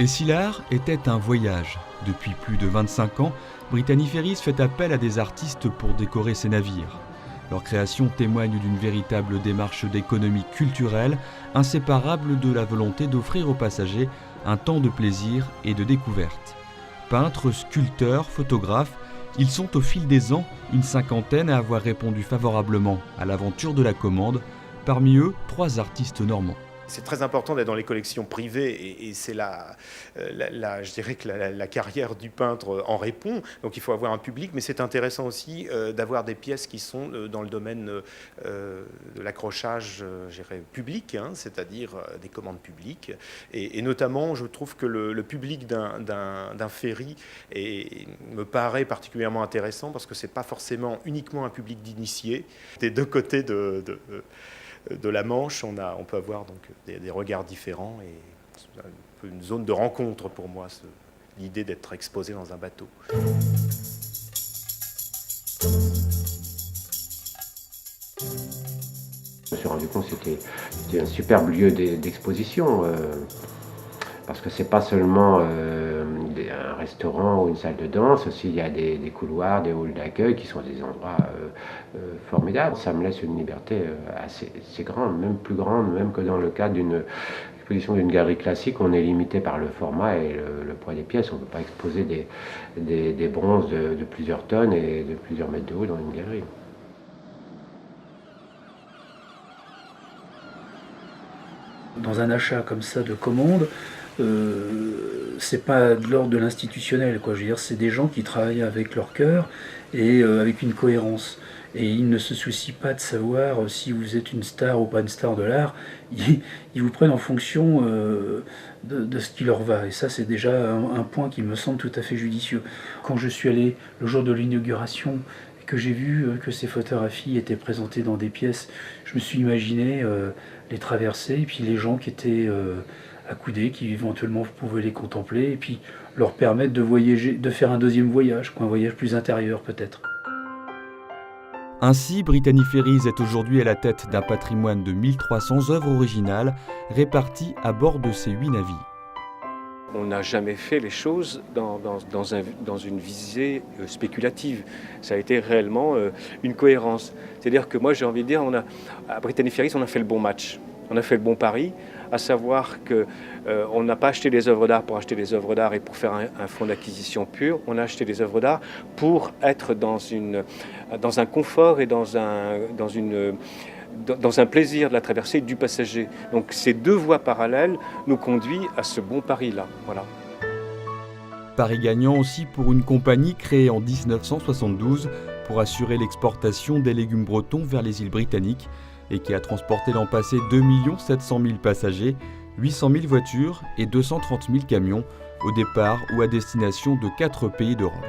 Et si l'art était un voyage? Depuis plus de 25 ans, Brittany Ferries fait appel à des artistes pour décorer ses navires. Leur création témoigne d'une véritable démarche d'économie culturelle, inséparable de la volonté d'offrir aux passagers un temps de plaisir et de découverte. Peintres, sculpteurs, photographes, ils sont au fil des ans une cinquantaine à avoir répondu favorablement à l'aventure de la commande, parmi eux 3 artistes normands. C'est très important d'être dans les collections privées et c'est je dirais que la carrière du peintre en répond. Donc il faut avoir un public, mais c'est intéressant aussi d'avoir des pièces qui sont dans le domaine de l'accrochage public, c'est-à-dire des commandes publiques. Et notamment, je trouve que le public d'un ferry me paraît particulièrement intéressant parce que ce n'est pas forcément uniquement un public d'initiés. Des deux côtés de la Manche, on peut avoir donc des regards différents et c'est un peu une zone de rencontre pour moi, l'idée d'être exposé dans un bateau. Je me suis rendu compte que c'était un superbe lieu d'exposition, parce que c'est pas seulement un restaurant ou une salle de danse, aussi il y a des couloirs, des halls d'accueil qui sont des endroits formidables. Ça me laisse une liberté assez grande, même plus grande, même que dans le cadre d'une exposition d'une galerie classique, on est limité par le format et le poids des pièces. On ne peut pas exposer des bronzes de plusieurs tonnes et de plusieurs mètres de haut dans une galerie. Dans un achat comme ça de commande, c'est pas de l'ordre de l'institutionnel, quoi. Je veux dire, c'est des gens qui travaillent avec leur cœur et avec une cohérence. Et ils ne se soucient pas de savoir si vous êtes une star ou pas une star de l'art. Ils vous prennent en fonction de ce qui leur va. Et ça, c'est déjà un point qui me semble tout à fait judicieux. Quand je suis allé le jour de l'inauguration, que j'ai vu que ces photographies étaient présentées dans des pièces, je me suis imaginé les traverser, et puis les gens qui étaient accoudés, qui éventuellement pouvaient les contempler, et puis leur permettre de voyager, de faire un deuxième voyage, un voyage plus intérieur peut-être. Ainsi, Brittany Ferries est aujourd'hui à la tête d'un patrimoine de 1300 œuvres originales réparties à bord de ses 8 navires. On n'a jamais fait les choses dans une visée spéculative. Ça a été réellement une cohérence. C'est-à-dire que moi, j'ai envie de dire, à Brittany Ferries, on a fait le bon match. On a fait le bon pari, à savoir qu'on n'a pas acheté des œuvres d'art pour acheter des œuvres d'art et pour faire un fonds d'acquisition pur. On a acheté des œuvres d'art pour être dans un confort et dans un plaisir de la traversée du passager. Donc ces deux voies parallèles nous conduisent à ce bon pari-là. Voilà. Pari gagnant aussi pour une compagnie créée en 1972 pour assurer l'exportation des légumes bretons vers les îles britanniques et qui a transporté l'an passé 2 700 000 passagers, 800 000 voitures et 230 000 camions au départ ou à destination de 4 pays d'Europe.